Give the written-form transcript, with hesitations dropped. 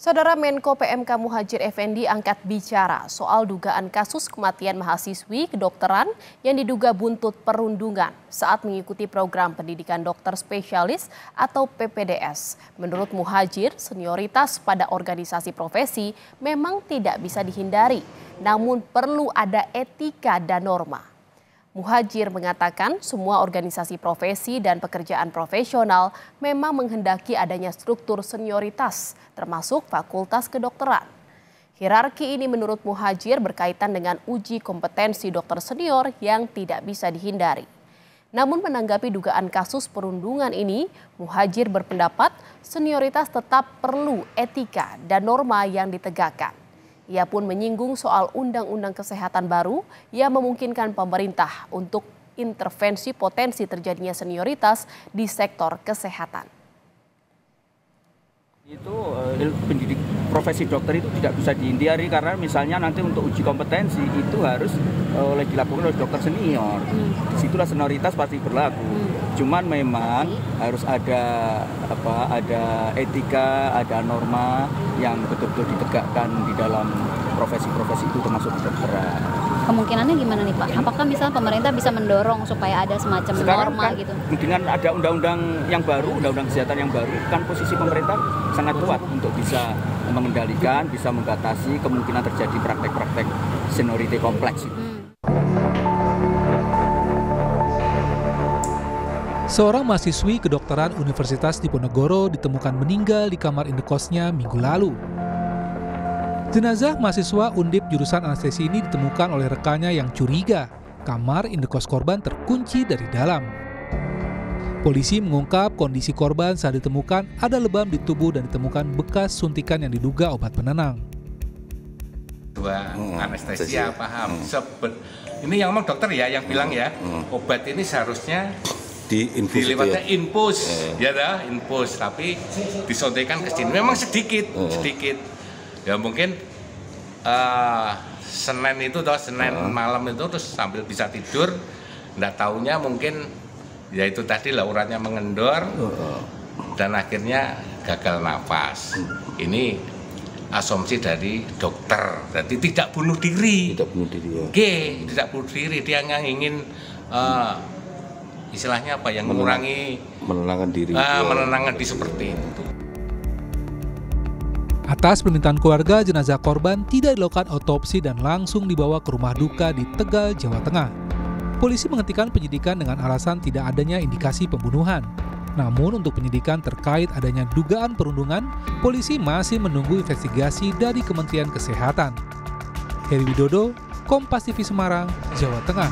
Saudara Menko PMK Muhadjir Effendi angkat bicara soal dugaan kasus kematian mahasiswi kedokteran yang diduga buntut perundungan saat mengikuti program pendidikan dokter spesialis atau PPDS. Menurut Muhadjir, senioritas pada organisasi profesi memang tidak bisa dihindari, namun perlu ada etika dan norma. Muhadjir mengatakan semua organisasi profesi dan pekerjaan profesional memang menghendaki adanya struktur senioritas, termasuk fakultas kedokteran. Hierarki ini menurut Muhadjir berkaitan dengan uji kompetensi dokter senior yang tidak bisa dihindari. Namun menanggapi dugaan kasus perundungan ini, Muhadjir berpendapat senioritas tetap perlu etika dan norma yang ditegakkan. Ia pun menyinggung soal Undang-Undang Kesehatan baru yang memungkinkan pemerintah untuk intervensi potensi terjadinya senioritas di sektor kesehatan. Itu pendidik profesi dokter itu tidak bisa dihindari karena misalnya nanti untuk uji kompetensi itu harus dilakukan oleh dokter senior. Disitulah senioritas pasti berlaku. Cuman memang harus ada etika, ada norma yang betul-betul ditegakkan di dalam profesi-profesi itu termasuk kedokteran. Kemungkinannya gimana nih Pak? Apakah misalnya pemerintah bisa mendorong supaya ada semacam norma kan, gitu? Dengan ada undang-undang yang baru, undang-undang kesehatan yang baru, kan posisi pemerintah sangat kuat untuk bisa mengendalikan, bisa membatasi kemungkinan terjadi praktek-praktek seniority kompleks itu. Seorang mahasiswi kedokteran Universitas Diponegoro ditemukan meninggal di kamar indekosnya Minggu lalu. Jenazah mahasiswa Undip jurusan anestesi ini ditemukan oleh rekannya yang curiga kamar indekos korban terkunci dari dalam. Polisi mengungkap kondisi korban saat ditemukan ada lebam di tubuh dan ditemukan bekas suntikan yang diduga obat penenang. Anestesia paham. Ini yang ngomong dokter ya yang bilang ya, obat ini seharusnya dilewatnya infus, ya dah infus, tapi disuntikan ke sini. Memang sedikit. Ya mungkin Senin itu toh Senin malam itu terus sambil bisa tidur, nggak taunya mungkin ya itu tadi lah uratnya mengendor dan akhirnya gagal nafas. Ini asumsi dari dokter, jadi tidak bunuh diri. Tidak bunuh diri. Ya. Tidak bunuh diri, dia nggak ingin istilahnya apa yang mengurangi menenangkan diri. Menenangkan diri seperti itu. Atas permintaan keluarga, jenazah korban tidak dilakukan otopsi dan langsung dibawa ke rumah duka di Tegal, Jawa Tengah. Polisi menghentikan penyidikan dengan alasan tidak adanya indikasi pembunuhan. Namun untuk penyidikan terkait adanya dugaan perundungan, polisi masih menunggu investigasi dari Kementerian Kesehatan. Heri Widodo, Kompas TV Semarang, Jawa Tengah.